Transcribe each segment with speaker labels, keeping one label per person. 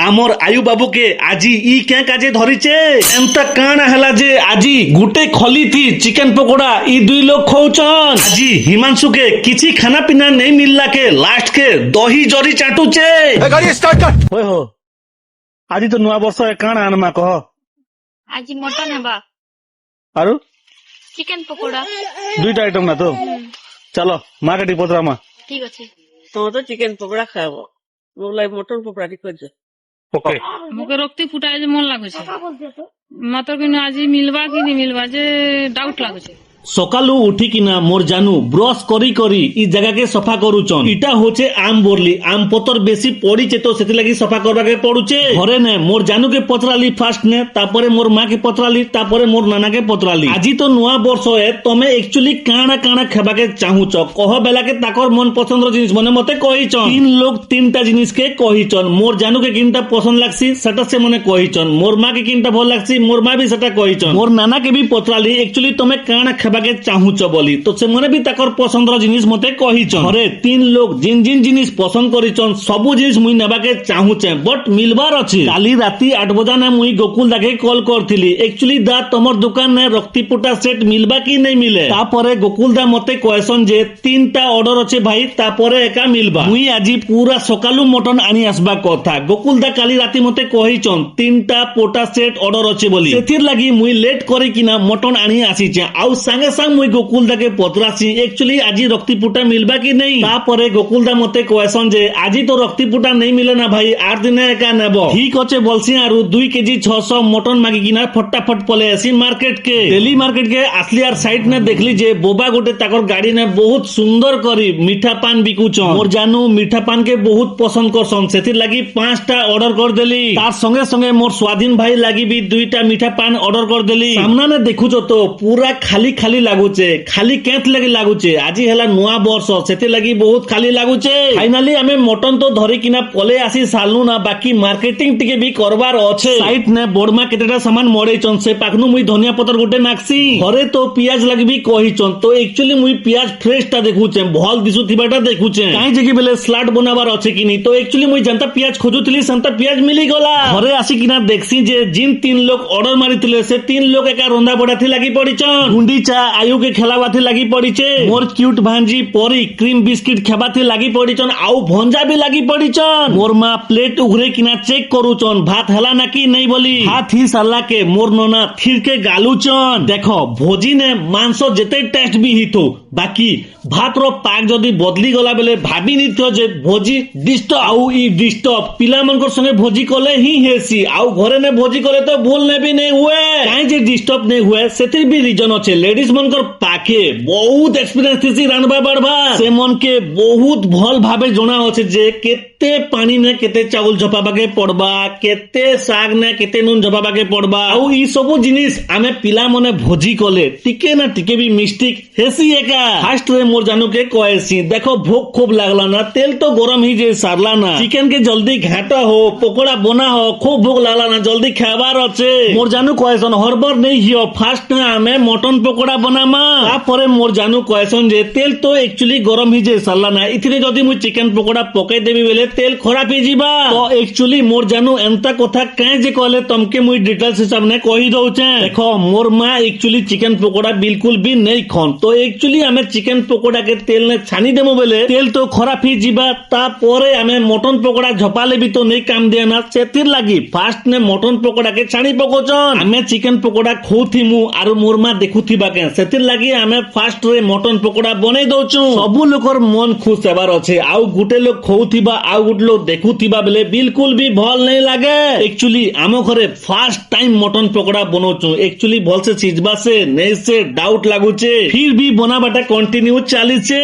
Speaker 1: আমর আয়ু বাবুকে আজি ই কে কাজে ধরিছে এমতা কাণ হেলা যে আজি গুটে খলিথি চিকেন পকোড়া ই দুই লোক খৌছন আজি হিমাংশুকে কিছু খানা পিনা নেই মিললাকে লাস্ট কে দহি জরি চাটুছে
Speaker 2: গাড়ি স্টার্ট কর।
Speaker 1: ওই হো আজি তো নয়া বর্ষ কাণ আনমা কহ
Speaker 3: আজি মটন হেবা
Speaker 1: আরু
Speaker 3: চিকেন পকোড়া
Speaker 1: দুইটা আইটম না তো চলো মার্কেটি পতরামা
Speaker 3: ঠিক আছে
Speaker 4: তোমার তো চিকেন পকোড়া খাবো বলাই মটন পকোড়া ঠিক করছে
Speaker 1: ওকে
Speaker 5: মুখে রক্তি ফুটায় যে মন লাগুছে মাত্র কিন্তু আজি মিলবা কি নি মিলবা যে ডাউট লাগুছে
Speaker 1: সকালু উঠিকিনা মোর জানু ব্রশ করি করি ই জায়গাকে সফা করুছন ইটা হচ্ছে আম বরলি আম পতর বেশি পড়িছে তো সেটি সফা করবাকে পড়ুছে ঘরে নে মোর জানুকে পচরালি ফার্স্ট নে তারপরে মোর মাকে পচরালি তারপরে মোর নানাকে পচরালি আজি তো নয়া বর্ষ এ তমে একচুয়ালি কাଣା কাଣା খাবাকে চাহুছ কহ বেলাকে তাকর মন পছন্দর জিনিস মনে মতে কহিছন তিন লোক তিনটা জিনিসকে কহিছন মোর জানুকে কিনটা পছন্দ লাগছি সেটা সে মনে কহিছন মোর মাকে কিনটা ভাল লাগছি মোর মা বি সেটা কহিছন মোর নানাকে বি পচরালি একচুয়ালি তমে কাଣା খাবাকে চাহুছ বলি তো সে মনে বি তাকর পছন্দর জিনিস মতে কহিছন ঘরে তিন লোক জিন জিন জিনিস পছন্দ করিছন সবু জিনিস মুই নেবাকে চাহুছে বট মিলবার আছে কালি রাতি 8 বজানে মুই গোকুল দাকে কল করছিলি একচুয়ালি দা তোমার দোকানে রক্তিপুটা সেট মিলবা কি নেই মিলে তারপরে গোকুল দা মতে কয়েছন যে তিনটা অর্ডার আছে ভাই তারপরে একা মিলবা মুই আজি পুরা সকালু মটন আনি আসবা কথা গোকুল দা কালি রাতি মতে কহিছন তিনটা পোটা সেট অর্ডার আছে বলি সেথির লাগি মুই লেট করে কিনা মটন আনি আসিছে আউ সাঙ্গে সাঙ্গ মুই গোকুল দাকে পতরাছি একচুয়ালি আজি রক্তিপুটা মিলবা কি নেই তারপরে গোকুল দা মতে কয়েছন যে আজি তো রক্তিপুটা নেই মিলে না ভাই আর দিনে একা নেব ঠিক আছে বলছি আর 2 কেজি 600 মটন মাগি কিনা ফটাফট পলে আসি মার্কেট কে দিল্লি মার্কেট কে আসলি আর সাইড নে দেখলি যে বোবা গোটে তাকর গাড়ি নে বহুত সুন্দর করি মিঠা পান বিকুছ মোর জানু মিঠা পান কে বহুত পছন্দ করছন সেথির লাগি 5টা অর্ডার কর দেলি তার সঙ্গে সঙ্গে মোর স্বাধীন ভাই লাগি বি 2টা মিঠা পান অর্ডার কর দেলি সামনে দেখুছ তো পুরা খালি খালি লাগুছে খালি কেত লাগি লাগুছে আজি হেলা নয়া বর্ষ সেথি লাগি বহুত খালি লাগুছে ফাইনালি আমি মটন তো ধরি কিনা পলে আসি সালু না বাকি মার্কেটিং টিকে বি করবার আছে সাইট নে বড়মা কেতেটা সামান মড়েছন সে পাখনু মুই ধনিয়া পতর গোটে নাকছি ঘরে তো পিয়াজ লাগবি কহিছন তো একচুয়ালি মুই পিয়াজ ফ্রেশটা দেখুছে ভাল দিশুথিবাটা দেখুছে কাই জেগি বেলে স্লাড বনাবার আছে কিনি তো একচুয়ালি মুই জানতা পিয়াজ খোঁজুଥିଲି সান্তা পিয়াজ মিলি গলা ঘরে আসি কিনা দেখছি যে জিন 3 লোক অর্ডার মারিଥିଲେ সে 3 লোক একা রন্ধা বড়াথি লাগি পড়িছন গুন্ডি চা আয়ুকে খেলাবাথি লাগি পড়িছে মোর কিউট ভাঞ্জি পরি ক্রিম বিস্কিট খেবাথি লাগি পড়িছন আউ ভঞ্জা বি লাগি পড়িছন মোর মা প্লেট উঘরে কিনা চেক করুছন ভাত হেলা নাকি নেই বলি হাত হি সাল্লাকে মোর ননা থিরকে গালুছন দেখো ভোজি নে মাংস যেতে টেস্ট বি হিতো বাকি ভাতর পাক যদি বদলি গলা বেলে ভাবি নিথ যে ভোজি ডিস্ট আউ ই ডিস্ট পিলামানকর সঙ্গে ভোজি কলে হি হেসি আউ ঘরে নে ভোজি কলে তো ভুল নেবি নেই হুয়ে কাই যে ডিস্টর্ব নেই হুয়ে সেতির বি রিজন আছে লেডিজ মনকর পাকে বহুত এক্সপেরিয়েন্স থিসি রানবা বাড়বা সে মনকে বহুত ভাল ভাবে জনা আছে যে কেতে পানি নে কেতে চাউল ঝপাবাকে পড়বা কেতে শাক নে কেতে নুন ঝপাবাকে পড়বা আউ ই সবু জিনিস আমি পিলা মনে ভোজি কলে টিকে না টিকে বি মিস্টেক হেসি একা ফার্স্ট রে মোর জানুকে কয়েছি দেখো ভোগ খুব লাগলা না তেল তো গরম হি যে সারলা না চিকেন কে জলদি ঘাটা হো পকোড়া বনা হো খুব ভোগ লাগলা না জলদি খাবার আছে মোর জানু কয়েছন হরবর নেই হিও ফার্স্ট না আমি মটন পকোড়া বনামা তারপরে মোর জানু কয়েছন যে তেল তো একচুয়ালি গরম হি যে সারলা না ইথিরে যদি মুই চিকেন পকোড়া পকাই দেবি বেলে তেল খরাপ হি ଯିବା তো একচুয়ালি মোর জানু এমতা কথা কাই যে কলে তমকে মুই ডিটেলস হিসাব নে কহি দউছে দেখো মোর মা একচুয়ালি চিকেন পকোড়া বিলকুল বি নেই খন তো একচুয়ালি আমি চিকেন পকোড়া के तेल ने छानी देमो बेले तेल तो खराब ही जीवा तापरे आमे मटन पकोड़ा झपाले भी तो नहीं काम दिया ना सेतिर लागी फास्ट ने मटन पकोड़ा के छानी पकोचन आमे चिकेन पकोड़ा खोथिमु आरो मोरमा देखुथिबा के सेतिर लागी आमे फास्ट रे मटन पकोड़ा बनै दउछु सबु लोकर मन खुश हेबार अछि आउ गुटे लोग खोथिबा आउ गुटे लोग देखुथिबा बेले बिल्कुल भी भल नहीं लागे एक्चुअली आमो घरे फर्स्ट टाइम मटन पकोड़ा बनोछु एक्चुअली भल से सीजबा से नहीं से डाउट लागुचे फिर भी बनाबाटा कंटिन्यू चालिছে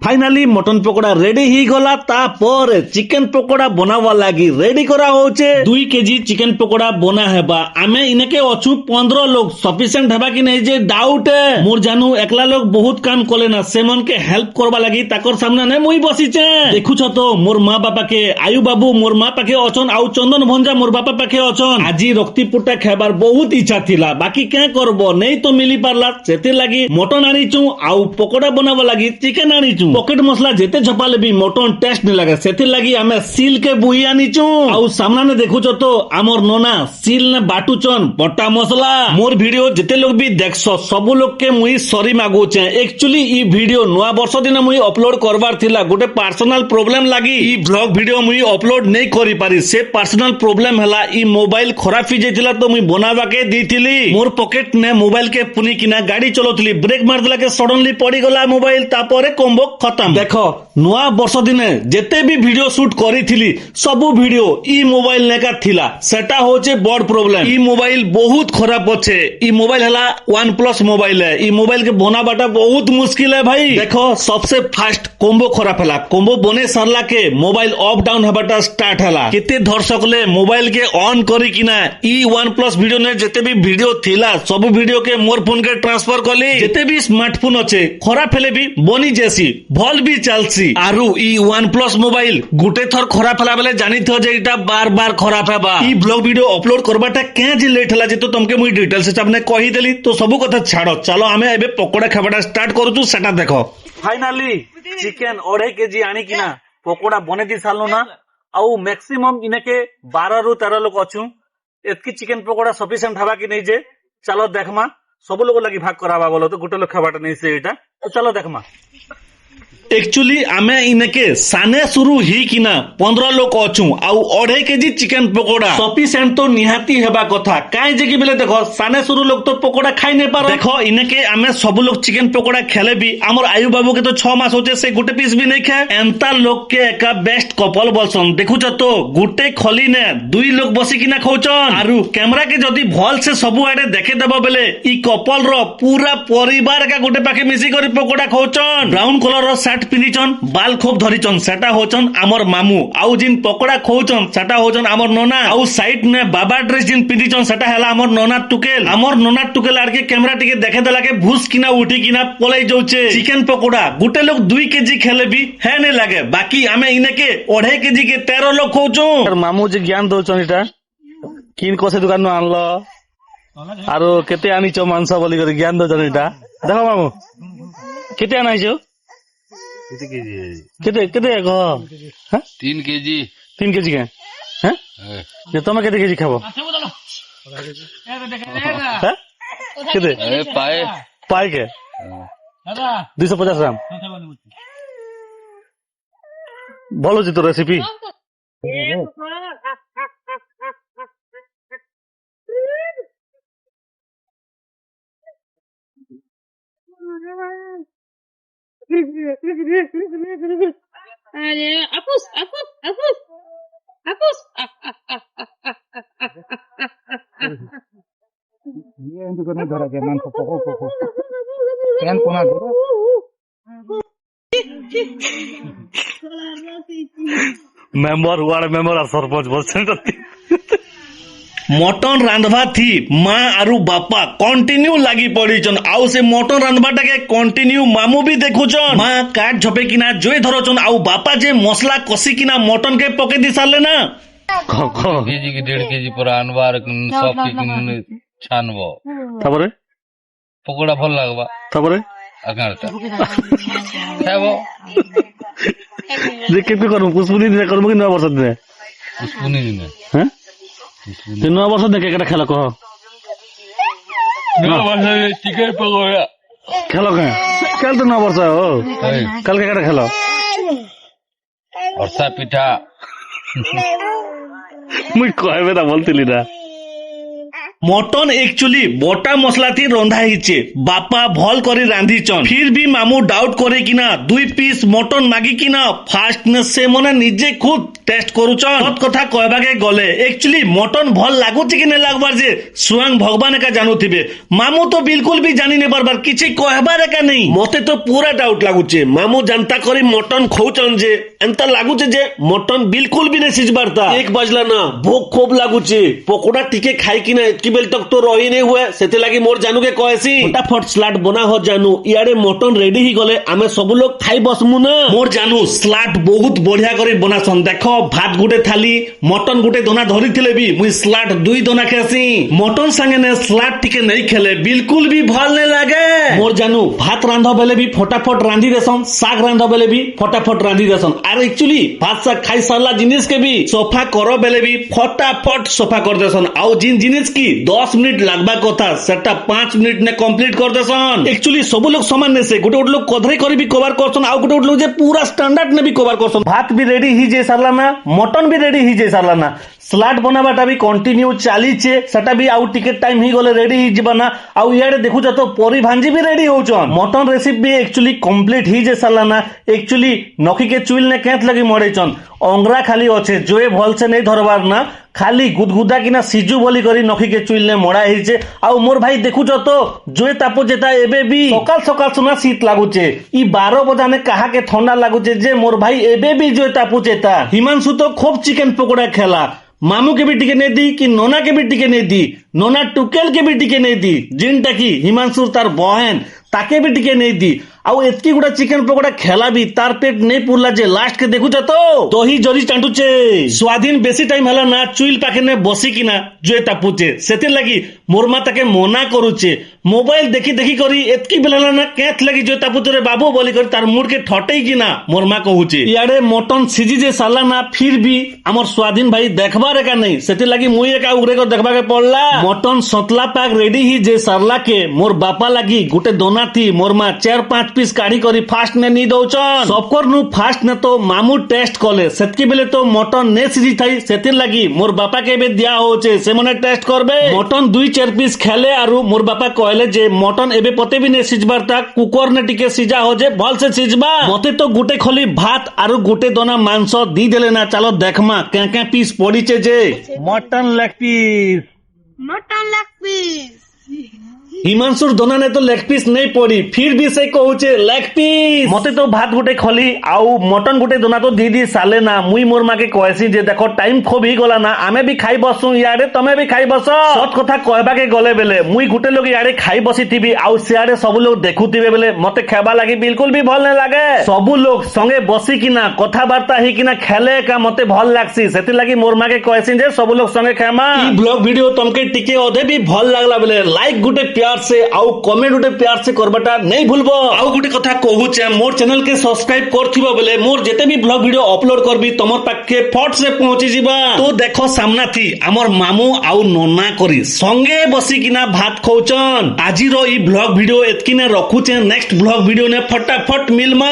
Speaker 1: फाइनाली मटन पकोड़ा रेडी ही गला तापर चिकेन पकोड़ा बनावा लागी रेडी करा होचे 2 केजी चिकेन पकोड़ा बना हेबा आमे इनके अछु 15 लोग सफिशिएंट हेबा कि नहीं जे डाउट है मोर जानू एकला लोग बहुत काम कोले ना सेमन के हेल्प करबा लागी ताकर सामने ने मुई बसिचे देखुछ तो मोर मां बापा के आयु बाबू मोर मां पाके अछन आउ चंदन भंजा मोर बापा पाके अछन आजी रक्तिपुटा खाबार बहुत इच्छा थिला बाकी क्या करबो नहीं तो मिली पारला सेते लागी मटन आनिचू आउ पकोड़ा बनावा लागी चिकेन आनीचु पॉकेट मसला जेते छपाले भी मटन टेस्ट नहीं लगे सेथिर लगी आमे सील के बुई आनीचु आउ सामना ने देखुचो तो आमर नोना सील ने बाटुचन बटा मसला मोर वीडियो जेते लोग भी देखसो सब लोग के मुई सॉरी मागुचे एक्चुअली ई वीडियो नवा वर्ष दिन मुई अपलोड करवार थिला गोटे पर्सनल प्रॉब्लम लागी ई ब्लॉग वीडियो मुई अपलोड नहीं करि पारी से पर्सनल प्रॉब्लम हला ई मोबाइल खराब ही जेतिला तो मुई बनावा के दीथिली मोर पॉकेट ने मोबाइल के पुनी किना गाड़ी चलोथली ब्रेक मार देला के सडनली पड़ी गला मोबाइल तापरे कॉम्बो खत्म देखो नवा वर्ष दिने जेते भी वीडियो शूट करिथिली सबु वीडियो ई मोबाइल नेका थिला सेटा होचे बड़ प्रॉब्लम ई मोबाइल बहुत खराब होचे ई मोबाइल हला OnePlus मोबाइल है ई मोबाइल के बनाबाटा बहुत मुश्किल है भाई देखो सबसे फास्ट कॉम्बो खराब हला कॉम्बो बने सरला के मोबाइल अप डाउन हेबाटा स्टार्ट हला केते दर्शक ले मोबाइल के ऑन करी किना ई OnePlus वीडियो ने जेते भी वीडियो थिला सब वीडियो के मोर फोन के ट्रांसफर कली जेते भी स्मार्टफोन अच्छे खराब हेले भी बनी जैसी भल भी चलसी आरु ई OnePlus मोबाइल गुटे थर खराब हला बेले जानी थो जे इटा बार बार खराब हेबा ई ब्लॉग वीडियो अपलोड करबाटा के जे लेट हला जे तो तुमके मुई डिटेल से सबने कहि देली तो सबु कथा छाड़ो चलो हमें एबे पकोड़ा खाबाटा स्टार्ट करूछु सेटा देखो फाइनली चिकन 2.5 केजी आनी किना पकोड़ा बने दी सालो ना आउ मैक्सिमम इनके 12 रु 13 लोग अछु एतकी चिकन पकोड़ा सफिशिएंट हवा कि नहीं जे चलो देखमा सब लोग लगी भाग करावा बोलो तो गुटे लोग खाबाटा नहीं से एटा तो चलो देखमा एक्चुअली आमे इनके साने शुरू ही किना 15 लोग अछु आउ 2.5 केजी चिकन पकोड़ा सफिशिएंट तो निहाती हेबा कथा काई जे कि बेले देखो साने शुरू लोग तो पकोड़ा खाई नहीं पारो देखो इनके आमे सब लोग चिकन पकोड़ा खेले भी हमर आयु बाबू के तो 6 मास होचे से गुटे पीस भी नहीं खाए एंता लोग के एका बेस्ट कपल बोलसन देखुछ तो गुटे खली ने दुई लोग बसी किना खौचन आरु कैमरा के जदी भल से सब आडे देखे देबो बेले ई कपल रो पूरा परिवार का गुटे पाखे मिसी करी पकोड़ा खौचन ब्राउन कलर रो शर्ट पिनिचन बाल खूब धरिचन सेटा होचन आमर मामू आउ जिन पकोड़ा खौचन सेटा होचन आमर नोना आउ साइड ने बाबा ड्रेस जिन पिनिचन सेटा हैला आमर नोना टुकेल आर के कैमरा टिके देखे देला के भूस किना उठी किना पलाई जाउचे चिकन पकोड़ा गुटे लोग 2 केजी खेले भी है नहीं लागे बाकी आमे इने के 2.5 केजी के 13 लोग खौचन मामू जी ज्ञान दउचन इटा किन कोसे दुकान न आनलो आरो केते आनिचो मांस बोली कर ज्ञान दउचन इटा देखो मामू केते आनाइचो केते गो
Speaker 2: 3 केजी
Speaker 1: 3 केजी के हैं जे तुम केते केजी खाबो केते
Speaker 2: अरे
Speaker 1: पाए के 250 ग्राम बोलो जी तो रेसिपी
Speaker 5: अरे अपुस अपुस अपुस अपुस
Speaker 6: ये ఎందుకు నే ধরা কে মান পকো পকো কেন কোনা ধরো
Speaker 1: मेंबर वार्ड मेंबर और सरपंच बोलछन मटन रांधवा थी माँ आरु बापा कंटिन्यू लागी पड़ीचन आउ से मटन रांधवाटा के कंटिन्यू मामू भी देखुचन माँ काट झपे किना जोई धरोचन आउ बापा जे मसला कसी किना मटन के पके दी साले ना
Speaker 2: केजी के 1.5 केजी पर आनबार सब के छानबो
Speaker 1: तापरे
Speaker 2: पकोड़ा भल लागबा
Speaker 1: तापरे
Speaker 2: आकारता खाबो
Speaker 1: जे केते करम पुष्पुनी दिन करम कि नवा वर्ष दिन
Speaker 2: पुष्पुनी दिन
Speaker 1: हैं नवा वर्ष दिन केकटा खेला कह
Speaker 2: नवा वर्ष चिकन पकोड़ा
Speaker 1: खेलो के कल तो नवा वर्ष हो कल केकटा खेलो
Speaker 2: वर्षा पिठा
Speaker 1: मुई कहबे ना बोलतिली ना मटन एक्चुअली बटा मसला थी रंधा हिचे बापा भल करी रांधीचन फिर भी मामू डाउट करे किना 2 पीस मटन मागी किना फास्ट ने से मने निजे खुद टेस्ट करूचन सत कथा कहबा के गले एक्चुअली मटन भल लागुची कि नै लागबार जे स्वयं भगवान का जानुथिबे मामू तो बिल्कुल भी जानी नै बार किछि कहबार का नहीं मते तो पूरा डाउट लागुचे मामू जनता करी मटन खौचन जे एंता लागुचे जे मटन बिल्कुल भी नै सिजबारता 1 बजला ना भूख खूब लागुचे पकोड़ा टिके खाई किना एतकी बेल तक तो रही नहीं हुए सेते लगी मोर जानू के कहसी फटाफट स्लाट बना हो जानू इयाडे मटन रेडी ही गले आमे सब लोग खाई बसमु ना मोर जानू स्लाट बहुत बढ़िया करी बनासन देखो भात गुटे थाली मटन गुटे दोना धरी थिले भी मुई स्लाट दुई दोना खेसी मटन संगे ने स्लाट टिके नहीं खेले बिल्कुल भी भल नहीं लागे मोर जानू भात रांध बेले भी फटाफट रांधी देसन साग रांध बेले भी फटाफट रांधी देसन और एक्चुअली भात साग खाई सारला जिनिस के भी सफा करो बेले भी फटाफट सफा कर देसन आउ जिन जिनिस की 10 मिनिट लागबा कथा सेटा 5 मिनिट ने कंप्लीट कर देसन एक्चुअली सब लोग समान ने से गुटे लोग कधरे करी भी कवर करसन आउ गुटे लोग जे पूरा स्टैंडर्ड ने भी कवर करसन भात भी रेडी ही जे सारला ना मटन भी रेडी ही जे सारला ना स्लाट बनाबाटा भी कंटिन्यू चलीचे सेटा भी आउ टिकेट टाइम ही गले रेडी ही जीवाना आउ इयाडे देखुछ तो परी भांजी भी रेडी होचन मटन रेसिपी भी एक्चुअली कंप्लीट ही जे सारला ना एक्चुअली नखी के चुइल ने केत लगी मरेचन अंगरा खाली अच्छे जोए भल से नहीं धरबार ना खाली गुदगुदा किना सिजु बोली करी नखी के चुइल ने मड़ा हिचे आउ मोर भाई देखुछ तो जोए तापो जेता एबे भी सकाल सकाल सुना शीत लागुचे ई 12 बजा ने कहा के ठंडा लागुचे जे मोर भाई एबे भी जोए तापो जेता हिमांशु तो खूब चिकन पकोड़ा खेला मामू के भी टिके नहीं दी कि नोना के भी टिके नहीं दी नोना टुकेल के भी टिके नहीं दी जिनटा की हिमांशु तार बहन ताके भी टिके नहीं दी आउ एतकी गुड़ा चिकन पकोड़ा खेला भी तार पेट नहीं पुरला जे लास्ट के देखुछ तो दही जरी टांटुचे स्वाधीन बेसी टाइम हला ना चुइल पाखे ने बसी किना जोए तापुचे सेतिर लगी मोर मा ताके मना करूचे मोबाइल देखी देखी करी एतकी बेला ना केत लगी जोए तापुचे रे बाबू बोली करी तार मुड के ठटई किना मोर मा कहूचे इयाडे मटन सिजी जे साला ना फिर भी हमर स्वाधीन भाई देखबार का नहीं सेतिर लगी मुई एका उगरे को देखबा के पड़ला मटन सतला पाक रेडी ही जे सारला के मोर बापा लगी गुटे दोना थी मोर मा 4-5 पीस काढ़ी करी फास्ट ने नी दउचन सबकर नु फास्ट ने तो मामू टेस्ट कले सेतकी बेले तो मटन ने सिजी थाई सेतिर लगी मोर बापा के बे दिया होचे से मने टेस्ट करबे मटन 2-4 पीस खेले आरु मोर बापा कहले जे मटन एबे पते भी ने सिजबार ता कुकर ने टिके सिजा हो जे भल से सिजबा मते तो गुटे खली भात आरु गुटे दोना मांस दी देले ना चलो देखमा के पीस पड़ीचे जे
Speaker 6: मटन लेग पीस
Speaker 1: हिमांशुर दोना ने तो लेग पीस नहीं पड़ी फिर भी से कहूचे लेग पीस मते तो भात गुटे खली आउ मटन गुटे दोना तो दी दी साले ना मुई मोर मा के कहसी जे देखो टाइम खूब ही गला ना आमे भी खाई बसु यारे तमे भी खाई बस सत कथा कहबा के गले बेले मुई गुटे लोग यारे खाई बसी थीबी आउ सियारे सब लोग देखुथिबे बेले मते खेबा लागी बिल्कुल भी भल नहीं लागे सब लोग संगे बसी किना कथा बार्ता ही किना खेले का मते भल लागसी सेति लागी मोर मा के कहसी जे सब लोग संगे खेमा ई ब्लॉग वीडियो तमके टिके ओदे भी भल लागला बेले लाइक गुटे प्यार से आउ कमेंट गुटे प्यार से करबाटा नहीं भूलबो आउ गुटे कथा कहूचे मोर चैनल के सब्सक्राइब करथिबो बेले मोर जेते भी ब्लॉग वीडियो अपलोड करबी तमर पाखे फट से पहुंची जीवा तो देखो सामना थी हमर मामू आउ नोना करी संगे बसी किना भात खौचन आजिरो ई ब्लॉग वीडियो एतकी ने रखुचे नेक्स्ट ब्लॉग वीडियो ने फटाफट मिलमा।